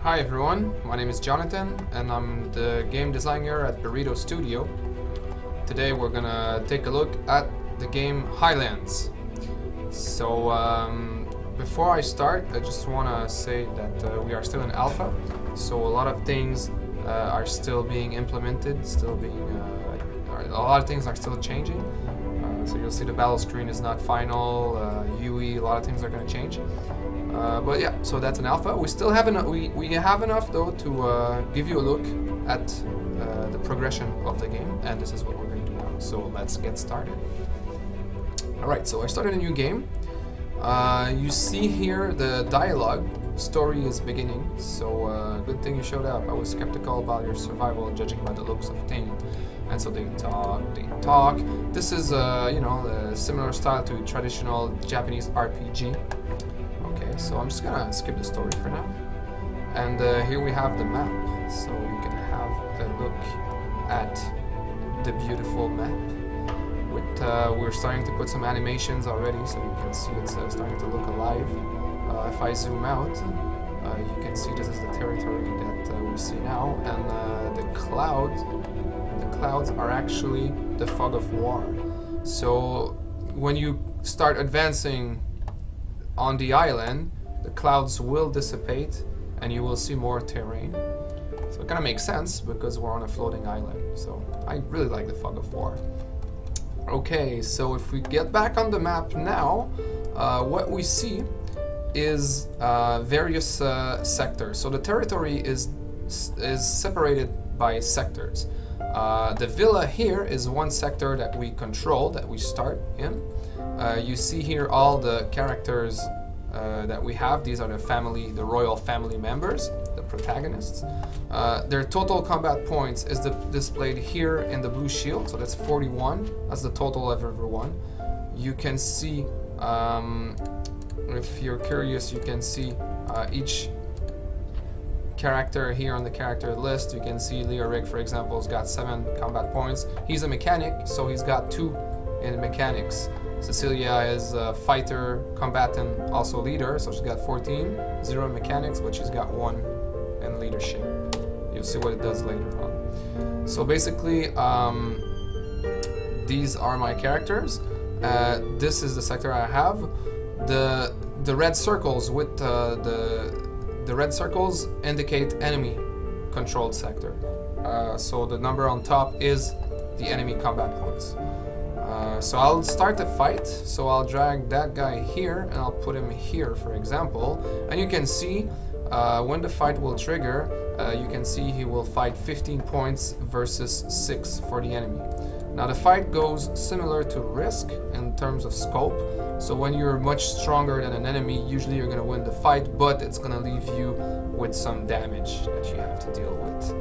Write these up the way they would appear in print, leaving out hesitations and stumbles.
Hi everyone, my name is Jonathan and I'm the game designer at Burrito Studio. Today we're gonna take a look at the game Highlands. So before I start, I just wanna say that we are still in alpha, so a lot of things are still being implemented, a lot of things are still changing. So you'll see the battle screen is not final, UE, a lot of things are gonna change. But yeah, so that's an alpha. We still have enough. We have enough though to give you a look at the progression of the game, and this is what we're going to do now. So let's get started. All right, so I started a new game. You see here the dialogue story is beginning. So good thing you showed up. I was skeptical about your survival, judging by the looks of things. And so they talk. This is you know, a similar style to traditional Japanese RPG. Okay, so I'm just gonna skip the story for now. And here we have the map, so you can have a look at the beautiful map. With we're starting to put some animations already, so you can see it's starting to look alive. If I zoom out, you can see this is the territory that we see now, and the clouds are actually the fog of war. So when you start advancing on the island, the clouds will dissipate and you will see more terrain. So it kind of makes sense because we're on a floating island. So I really like the fog of war. Okay, so if we get back on the map now, what we see is various sectors. So the territory is separated by sectors. The villa here is one sector that we control, that we start in. You see here all the characters that we have. These are the royal family members, the protagonists. Their total combat points is displayed here in the blue shield, so that's 41. That's the total of everyone. You can see, if you're curious, you can see each character here on the character list. You can see Leoric, for example, has got 7 combat points. He's a mechanic, so he's got 2 in mechanics. Cecilia is a fighter, combatant, also leader, so she's got 14, 0 in mechanics, but she's got 1 in leadership. You'll see what it does later on. So basically, these are my characters. This is the sector I have. The red circles with the red circles indicate enemy controlled sector. So the number on top is the enemy combat points. So I'll start the fight, so I'll drag that guy here and I'll put him here, for example, and you can see when the fight will trigger, you can see he will fight 15 points versus 6 for the enemy. Now the fight goes similar to Risk in terms of scope, so when you're much stronger than an enemy, usually you're going to win the fight, but it's going to leave you with some damage that you have to deal with.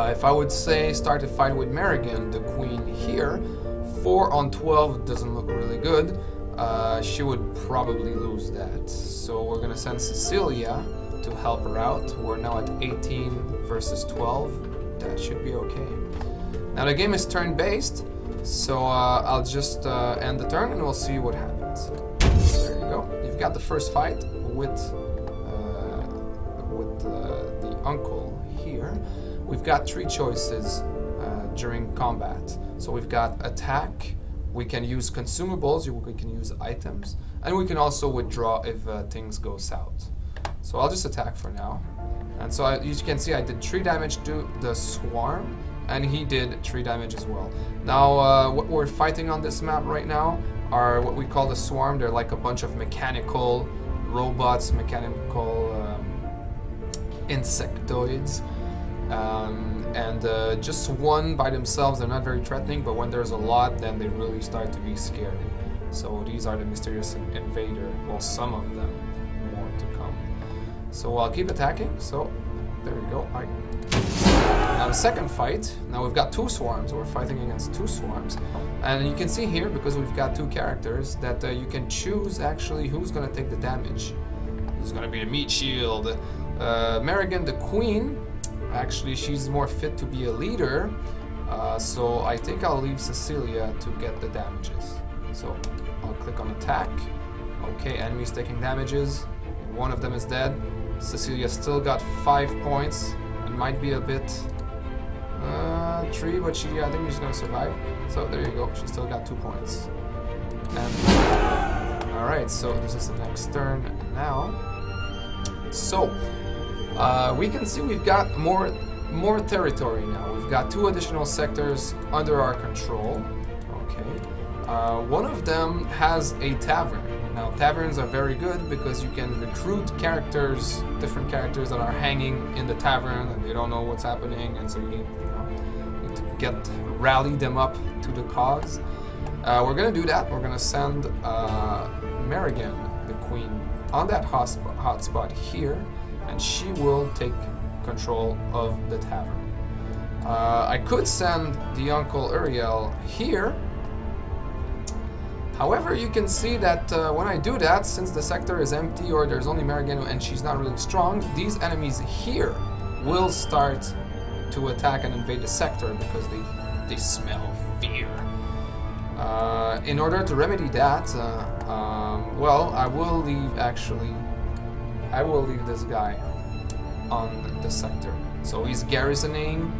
If I would say start the fight with Merrigan, the queen here, 4 on 12 doesn't look really good. She would probably lose that. So we're gonna send Cecilia to help her out. We're now at 18 versus 12. That should be okay. Now the game is turn-based, so I'll just end the turn and we'll see what happens. There you go. You've got the first fight with the uncle here. We've got 3 choices during combat. So we've got attack, we can use consumables, we can use items, and we can also withdraw if things go south. So I'll just attack for now. And so you can see I did 3 damage to the swarm, and he did 3 damage as well. Now what we're fighting on this map right now are what we call the swarm. They're like a bunch of mechanical robots, mechanical insectoids. And just one by themselves, they're not very threatening, but when there's a lot, then they really start to be scary. So these are the mysterious invader, well, some of them, more to come. So I'll keep attacking, so there we go. All right. Now the second fight, now we've got 2 swarms, we're fighting against 2 swarms. And you can see here, because we've got 2 characters, that you can choose actually who's gonna take the damage. Who's gonna be the meat shield. Merrigan, the queen, actually, she's more fit to be a leader, so I think I'll leave Cecilia to get the damages. So I'll click on attack. Okay, enemies taking damages. One of them is dead. Cecilia still got 5 points. It might be a bit 3, but I think she's gonna survive. So there you go. She still got 2 points. And alright, so this is the next turn now. So we can see we've got more territory now. We've got 2 additional sectors under our control. Okay. One of them has a tavern. Now taverns are very good because you can recruit characters, different characters that are hanging in the tavern and they don't know what's happening, and so you need to rally them up to the cause. We're gonna do that. We're gonna send Merrigan, the queen, on that hotspot here, and she will take control of the tavern. I could send the Uncle Uriel here. However, you can see that when I do that, since the sector is empty or there's only Merrigan and she's not really strong, these enemies here will start to attack and invade the sector because they smell fear. In order to remedy that, well, I will leave this guy on the sector. So he's garrisoning,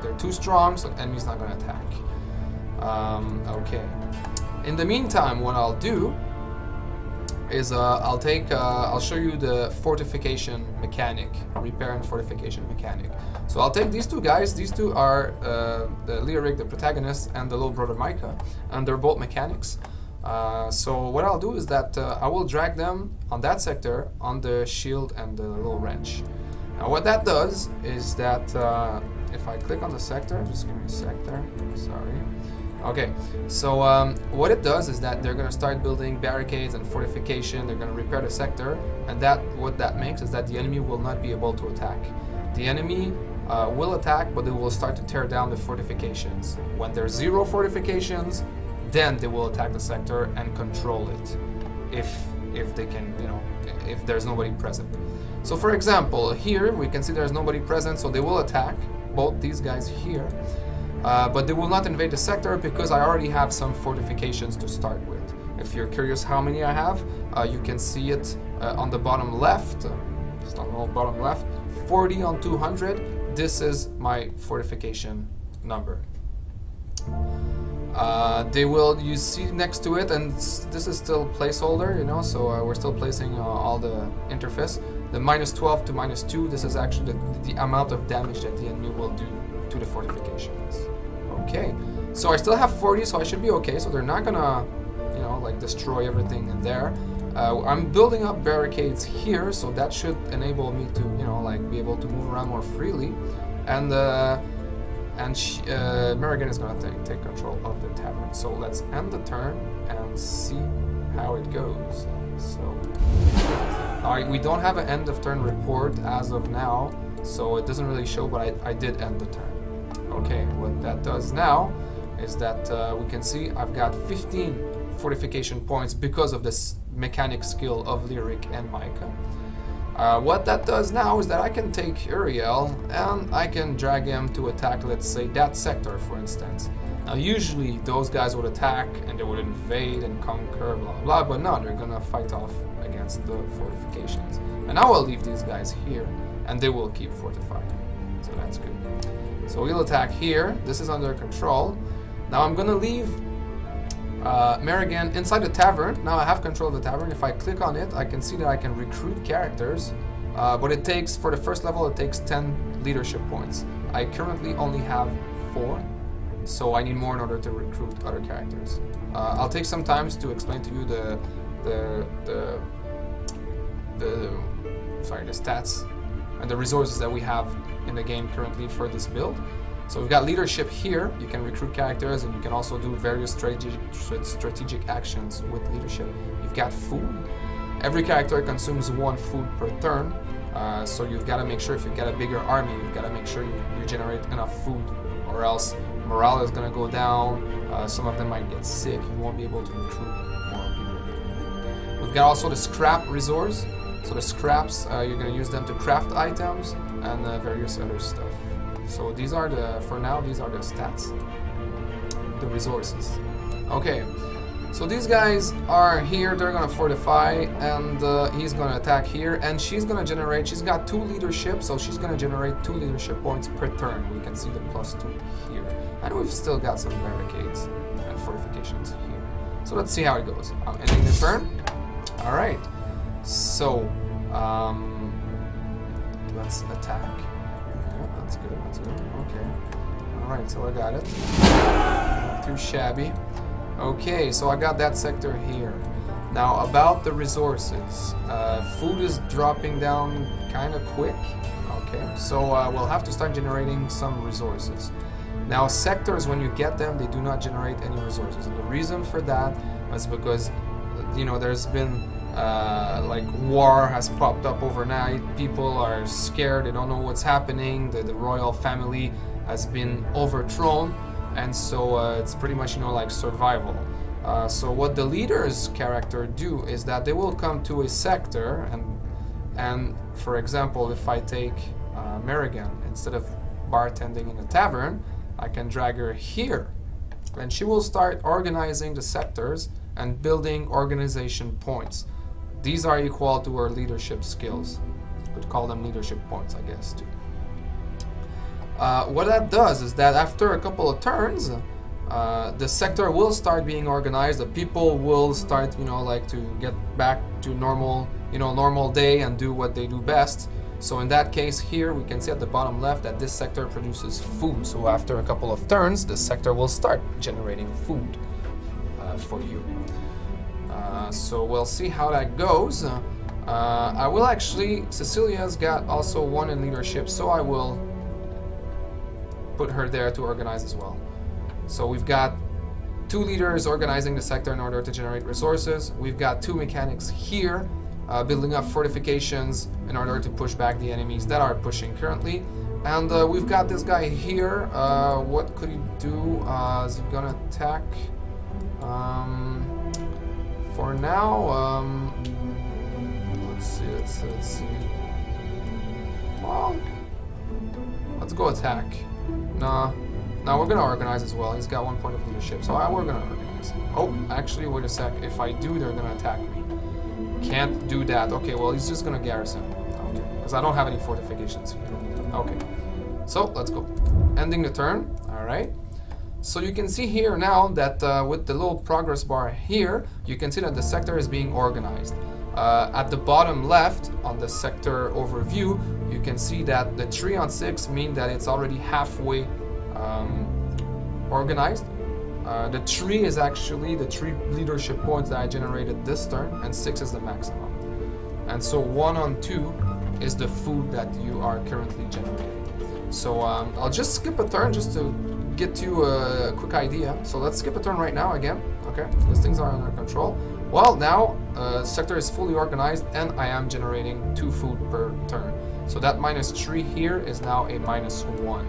they're too strong, so the enemy's not going to attack. Okay. In the meantime, what I'll do is I'll show you the fortification mechanic, repair and fortification mechanic. So I'll take these 2 guys. These 2 are the Lyric, the protagonist, and the little brother Micah, and they're both mechanics. So what I'll do is that I will drag them on that sector on the shield and the little wrench. Now what that does is that if I click on the sector, just give me a sec there, sorry. Okay, so what it does is that they're going to start building barricades and fortification. They're going to repair the sector, and what that makes is that the enemy will not be able to attack. The enemy will attack, but they will start to tear down the fortifications. When there's 0 fortifications, then they will attack the sector and control it. If they can, if there's nobody present. So for example, here we can see there's nobody present, so they will attack both these guys here. But they will not invade the sector because I already have some fortifications to start with. If you're curious how many I have, you can see it on the bottom left. Just on the bottom left, 40 on 200. This is my fortification number. You see next to it, and this is still placeholder, so we're still placing all the interface. The -12 to -2, this is actually the amount of damage that the enemy will do to the fortifications. Okay, so I still have 40, so I should be okay. So they're not gonna, like destroy everything in there. I'm building up barricades here, so that should enable me to, be able to move around more freely. And Merrigan is gonna take control of the tavern. So let's end the turn and see how it goes. So, we don't have an end of turn report as of now, so it doesn't really show, but I did end the turn. Okay, what that does now is that we can see I've got 15 fortification points because of this mechanic skill of Lyric and Micah. What that does now is that I can take Uriel and I can drag him to attack, let's say, that sector, for instance. Now usually those guys would attack and they would invade and conquer, blah blah, but no, they're gonna fight off against the fortifications. And now I'll leave these guys here and they will keep fortifying, so that's good. So we'll attack here. This is under control. Now I'm gonna leave Merrigan inside the tavern. Now I have control of the tavern. If I click on it, I can see that I can recruit characters, but it takes, for the first level, it takes 10 leadership points. I currently only have 4, so I need more in order to recruit other characters. I'll take some time to explain to you the stats and the resources that we have in the game currently for this build. So we've got leadership here. You can recruit characters, and you can also do various strategic actions with leadership. You've got food. Every character consumes 1 food per turn, so you've got to make sure if you've got a bigger army, you've got to make sure you generate enough food, or else morale is going to go down. Some of them might get sick. You won't be able to recruit more people. We've got also the scrap resource. So the scraps, you're going to use them to craft items and various other stuff. So these are for now, these are the stats, the resources. Okay, So these guys are here, they're gonna fortify, and he's gonna attack here, and she's gonna generate, she's got 2 leadership, so she's gonna generate 2 leadership points per turn. We can see the +2 here. And we've still got some barricades and fortifications here. So let's see how it goes. I'm ending the turn. Alright. So, let's attack. Yeah, that's good, that's good. Okay. Alright, so I got it. Not too shabby. Okay, so I got that sector here. Now, about the resources. Food is dropping down kind of quick. Okay, so we'll have to start generating some resources. Now, sectors, when you get them, they do not generate any resources. And the reason for that is because, you know, there's been like war has popped up overnight. People are scared, they don't know what's happening. The royal family has been overthrown, and so it's pretty much, you know, like survival. So what the leader's character do is that they will come to a sector, and for example, if I take Merrigan, instead of bartending in a tavern, I can drag her here, and she will start organizing the sectors and building organization points. These are equal to her leadership skills. You could call them leadership points, I guess, too. What that does is that after a couple of turns, the sector will start being organized. The people will start, you know, like to get back to normal, you know, normal day and do what they do best. So in that case here, we can see at the bottom left that this sector produces food. So after a couple of turns, the sector will start generating food for you. So we'll see how that goes. I will actually, Cecilia's got also 1 in leadership, so I will put her there to organize as well. So we've got 2 leaders organizing the sector in order to generate resources. We've got 2 mechanics here building up fortifications in order to push back the enemies that are pushing currently. And we've got this guy here. What could he do? Is he gonna attack? For now, let's see. Well, let's go attack. Nah, we're gonna organize as well. He's got 1 point of leadership, so we're gonna organize. Oh, actually, wait a sec. If I do, they're gonna attack me. Can't do that. Okay, well, he's just gonna garrison. Okay, because I don't have any fortifications here. Okay, so let's go. Ending the turn. All right. So you can see here now that with the little progress bar here, you can see that the sector is being organized. At the bottom left on the sector overview, you can see that the 3 on 6 mean that it's already halfway organized. The 3 is actually the 3 leadership points that I generated this turn, and 6 is the maximum. And so 1 on 2 is the food that you are currently generating. So I'll just skip a turn just to get you a quick idea. So let's skip a turn right now again, okay? Because things are under control. Well, now sector is fully organized, and I am generating 2 food per turn. So that -3 here is now a -1.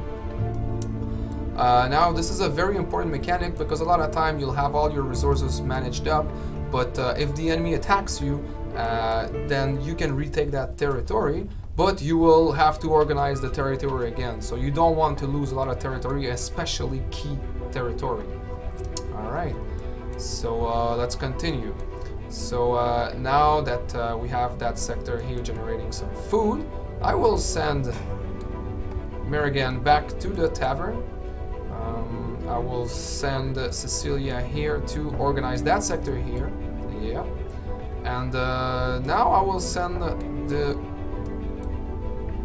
Now this is a very important mechanic because a lot of time you'll have all your resources managed up, but if the enemy attacks you, then you can retake that territory, but you will have to organize the territory again. So you don't want to lose a lot of territory, especially key territory. Alright, so let's continue. So now that we have that sector here generating some food, I will send Merrigan back to the tavern. I will send Cecilia here to organize that sector here. Yeah. And now I will send the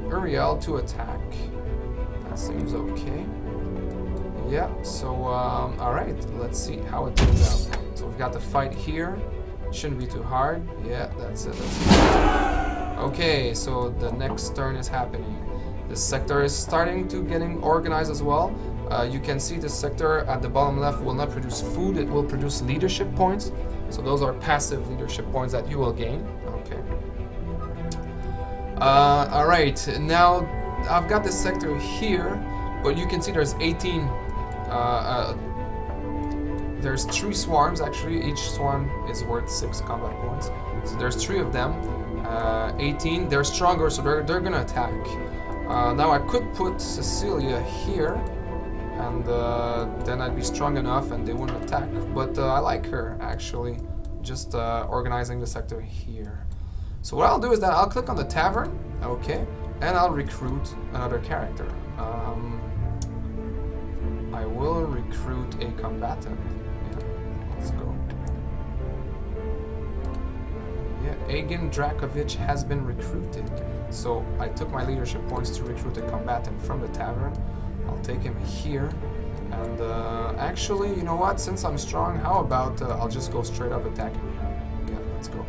Uriel to attack. That seems okay. Yeah, so alright, let's see how it turns out. So we've got the fight here. Shouldn't be too hard. Yeah, that's it. Okay, so the next turn is happening. This sector is starting to getting organized as well. You can see this sector at the bottom left will not produce food, it will produce leadership points. So those are passive leadership points that you will gain. Okay. Alright, now I've got this sector here, but you can see there's 18. There's 3 swarms actually. Each swarm is worth 6 combat points. So there's 3 of them. 18. They're stronger, so they're gonna attack. Now I could put Cecilia here and then I'd be strong enough and they wouldn't attack. But I like her actually, just organizing the sector here. So what I'll do is that I'll click on the tavern, okay, and I'll recruit another character. I will recruit a combatant. Yeah, let's go. Yeah, Agin Drakovich has been recruited. So I took my leadership points to recruit a combatant from the tavern. I'll take him here. And actually, you know what? Since I'm strong, how about I'll just go straight up attacking him. Yeah, let's go.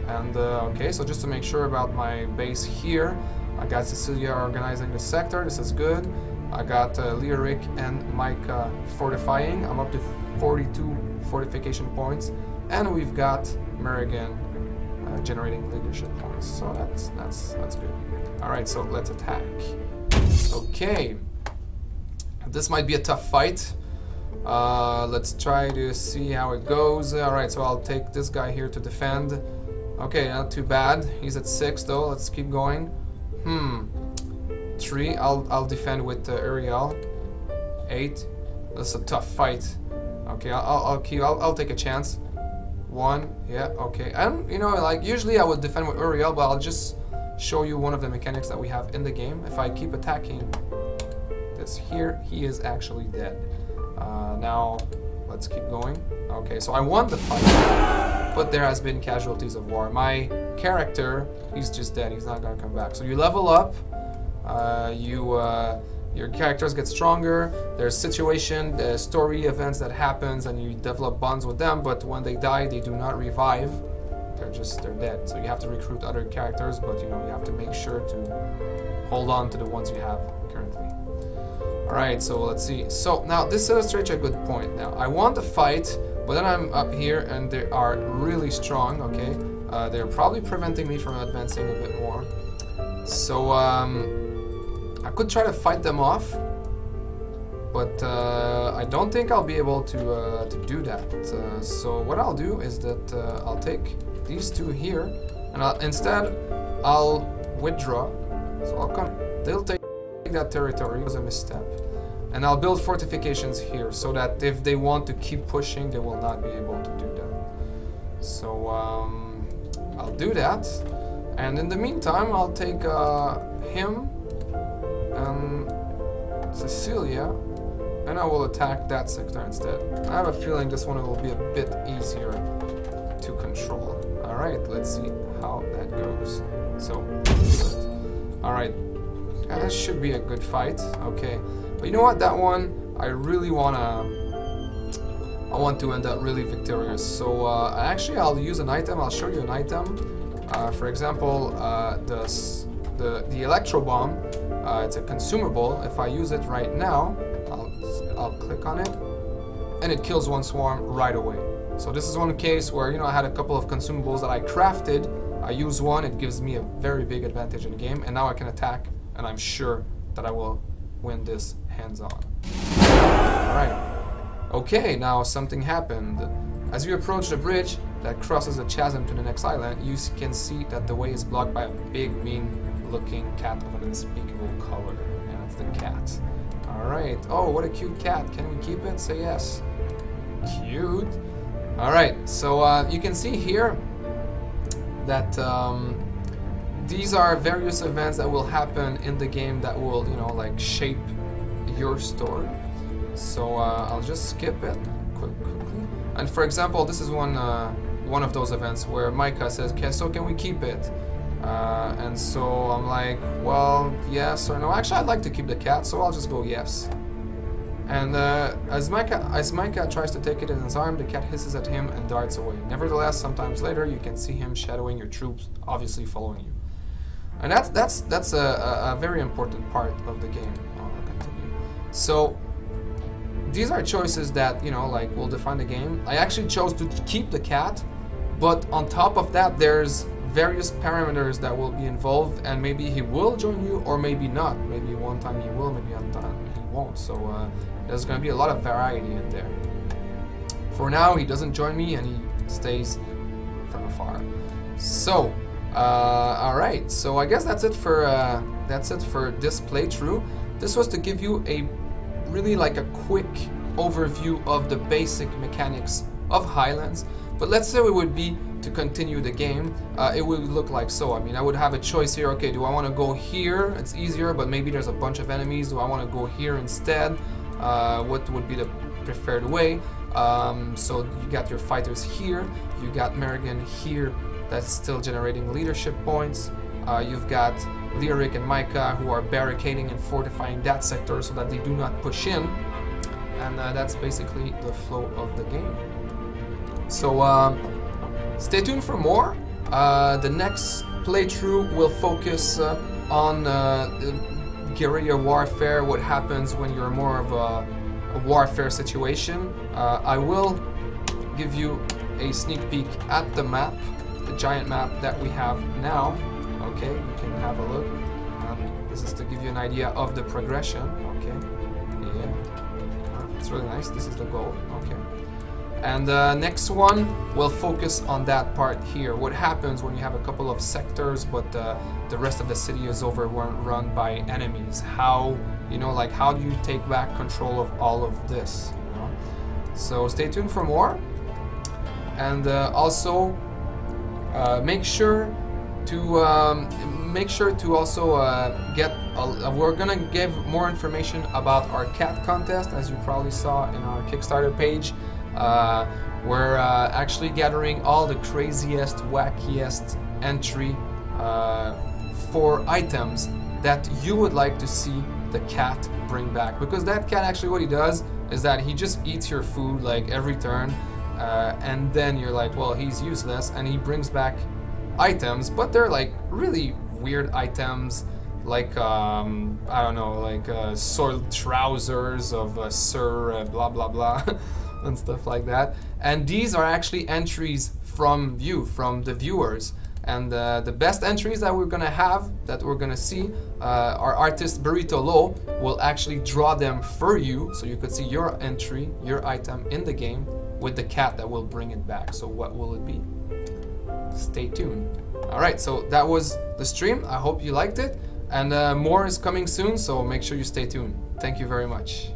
And okay, so just to make sure about my base here, I got Cecilia organizing the sector. This is good. I got Lyric and Micah fortifying. I'm up to 42 fortification points, and we've got Merrigan generating leadership points. So that's good. All right, so let's attack. Okay, this might be a tough fight. Let's try to see how it goes. All right, so I'll take this guy here to defend. Okay, not too bad. He's at 6 though. Let's keep going. 3. I'll defend with Uriel. 8. That's a tough fight. Okay, I'll take a chance. 1. Yeah. Okay. And you know, like usually I would defend with Uriel, but I'll just show you one of the mechanics that we have in the game. If I keep attacking this here, he is actually dead. Now let's keep going. Okay, so I won the fight, but there has been casualties of war. My character, he's just dead. He's not gonna come back. So you level up. Your characters get stronger. There's situation, story events that happens, and you develop bonds with them. But when they die, they do not revive. They're dead. So you have to recruit other characters, but you know you have to make sure to hold on to the ones you have currently. All right. So let's see. So now this illustrates a good point. Now I want to fight, but then I'm up here and they are really strong. Okay. They're probably preventing me from advancing a bit more. So I could try to fight them off, but I don't think I'll be able to do that. So what I'll do is that I'll take these 2 here, and instead I'll withdraw. So I'll come. They'll take that territory. It was a misstep, and I'll build fortifications here so that if they want to keep pushing, they will not be able to do that. So I'll do that. And in the meantime, I'll take him and Cecilia, and I will attack that sector instead. I have a feeling this one will be a bit easier to control. Alright, let's see how that goes. So, alright, that should be a good fight. Okay, but you know what? That one, I really want to end up really victorious. So actually, I'll use an item. I'll show you an item. For example, the electro bomb, it's a consumable. If I use it right now, I'll click on it, and it kills one swarm right away. So this is one case where, you know, I had a couple of consumables that I crafted. I use one, it gives me a very big advantage in the game, and now I can attack, and I'm sure that I will win this hands-on. Alright. Okay, now something happened. As you approach the bridge that crosses the chasm to the next island, you can see that the way is blocked by a big, mean-looking cat of an unspeakable color. And that's the cat. Alright. Oh, what a cute cat. Can we keep it? Say yes. Cute. Alright, so you can see here that these are various events that will happen in the game that will, you know, like shape your story. So I'll just skip it quickly. And for example, this is one of those events where Micah says, "Okay, so can we keep it?" And so I'm like, well, yes or no. Actually, I'd like to keep the cat, so I'll just go yes. And as Micah tries to take it in his arm, the cat hisses at him and darts away. Nevertheless, sometimes later, you can see him shadowing your troops, obviously following you. And that's a very important part of the game. I'll continue. So these are choices that, you know, like will define the game. I actually chose to keep the cat, but on top of that, there's various parameters that will be involved, and maybe he will join you or maybe not. Maybe one time he will, maybe one time he won't. So there's going to be a lot of variety in there. For now, he doesn't join me and he stays from afar. So alright, so I guess that's it for this playthrough. This was to give you a really like a quick overview of the basic mechanics of Highlands. But let's say it would be to continue the game, it would look like so. I mean, I would have a choice here. Okay, do I want to go here? It's easier, but maybe there's a bunch of enemies. Do I want to go here instead? What would be the preferred way? So you got your fighters here. You got Merrigan here that's still generating leadership points. You've got Lyric and Micah who are barricading and fortifying that sector so that they do not push in. And that's basically the flow of the game. So stay tuned for more. The next playthrough will focus on guerrilla warfare, what happens when you're more of a warfare situation. I will give you a sneak peek at the map, the giant map that we have now. Okay, you can have a look. This is to give you an idea of the progression. Okay, yeah, it's really nice. This is the goal. Okay. And next one will focus on that part here. What happens when you have a couple of sectors, but the rest of the city is overrun by enemies? How, you know, like how do you take back control of all of this? You know? So stay tuned for more. And also make sure to also get. We're gonna give more information about our cat contest, as you probably saw in our Kickstarter page. We're actually gathering all the craziest, wackiest entry for items that you would like to see the cat bring back. Because that cat, actually what he does is that he just eats your food like every turn, and then you're like, well, he's useless, and he brings back items, but they're like really weird items, like I don't know, like soiled trousers of Sir blah blah blah and stuff like that. And these are actually entries from you, from the viewers. And the best entries that we're gonna have, that we're gonna see, our artist Burrito will actually draw them for you, so you could see your entry, your item in the game with the cat that will bring it back. So what will it be? Stay tuned. Alright, so that was the stream. I hope you liked it, and more is coming soon, so make sure you stay tuned. Thank you very much.